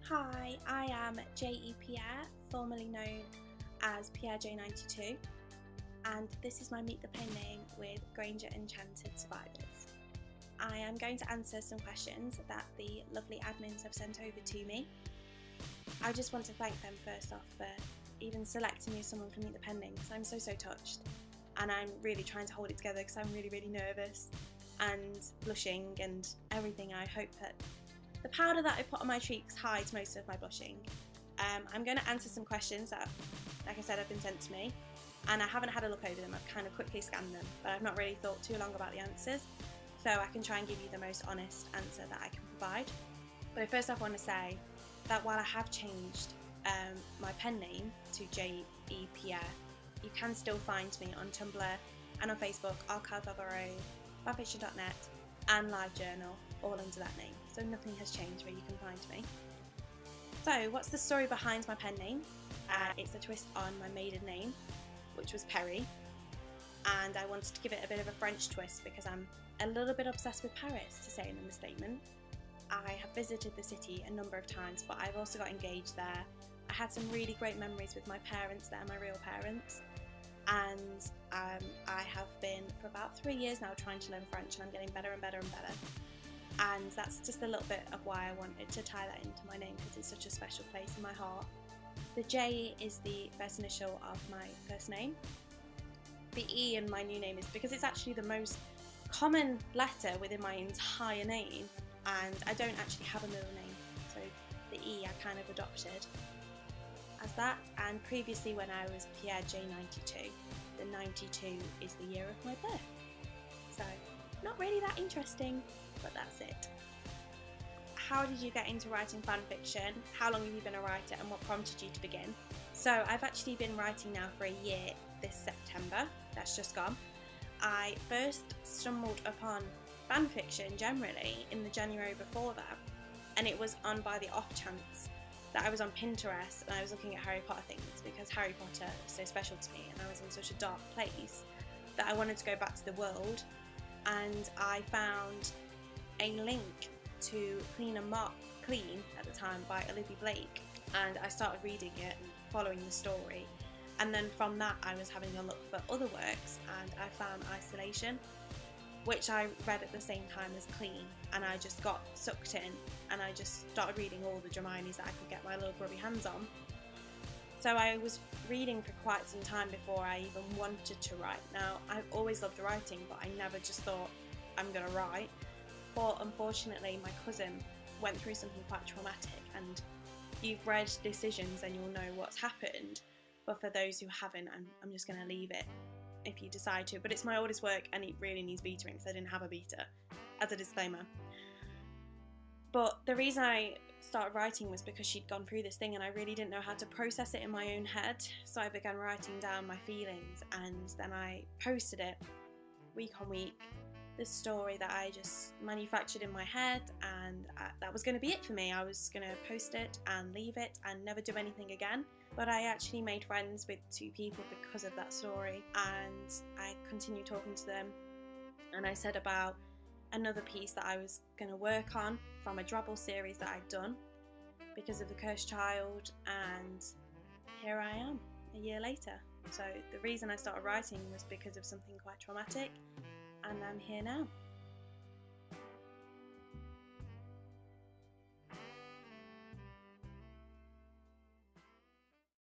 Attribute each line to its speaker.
Speaker 1: Hi, I am J.E. Pierre, formerly known as Pierre J92, and this is my Meet the Penname with Granger Enchanted survivors. I am going to answer some questions that the lovely admins have sent over to me. I just want to thank them first off for even selecting me as someone for Meet the Penname, because I'm so touched, and I'm really trying to hold it together because I'm really nervous and blushing and everything. I hope that the powder that I put on my cheeks hides most of my blushing. I'm going to answer some questions that, like I said, have been sent to me, and I haven't had a look over them. I've kind of quickly scanned them, but I've not really thought too long about the answers, so I can try and give you the most honest answer that I can provide. But I first off want to say that while I have changed my pen name to J.E. Pierre, you can still find me on Tumblr and on Facebook, Archive of Our Own, fanfiction.net and LiveJournal, all under that name. So nothing has changed where you can find me. So what's the story behind my pen name? It's a twist on my maiden name, which was Perry, and I wanted to give it a bit of a French twist because I'm a little bit obsessed with Paris, to say an understatement. I have visited the city a number of times, but I've also got engaged there. I had some really great memories with my parents there, my real parents, and I have been for about 3 years now trying to learn French, and I'm getting better and better. And that's just a little bit of why I wanted to tie that into my name, because it's such a special place in my heart. The J is the first initial of my first name. The E in my new name is because it's actually the most common letter within my entire name, and I don't actually have a middle name, so the E I kind of adopted as that. And previously, when I was Pierre J92, the 92 is the year of my birth. So not really that interesting, but that's it. How did you get into writing fan fiction? How long have you been a writer, and what prompted you to begin? So I've actually been writing now for a year this September, that's just gone. I first stumbled upon fan fiction generally in the January before that, and it was on by the off chance that I was on Pinterest and I was looking at Harry Potter things, because Harry Potter is so special to me and I was in such a dark place that I wanted to go back to the world, and I found a link to Clean at the time by Olivia Blake, and I started reading it and following the story, and then from that I was having a look for other works, and I found Isolation, which I read at the same time as Clean, and I just got sucked in and I just started reading all the Draminis that I could get my little grubby hands on. So I was reading for quite some time before I even wanted to write. Now, I've always loved writing, but I never just thought I'm gonna write. But unfortunately, my cousin went through something quite traumatic, and you've read Decisions and you'll know what's happened, but for those who haven't, I'm just gonna leave it if you decide to. But it's my oldest work and it really needs betaing, because I didn't have a beta, as a disclaimer. But the reason I started writing was because she'd gone through this thing and I really didn't know how to process it in my own head, so I began writing down my feelings, and then I posted it week on week, this story that I just manufactured in my head, and that was going to be it for me. I was going to post it and leave it and never do anything again. But I actually made friends with 2 people because of that story, and I continued talking to them, and I said about another piece that I was going to work on from a Drabble series that I'd done because of the cursed child, and here I am a year later. So the reason I started writing was because of something quite traumatic, and I'm here now.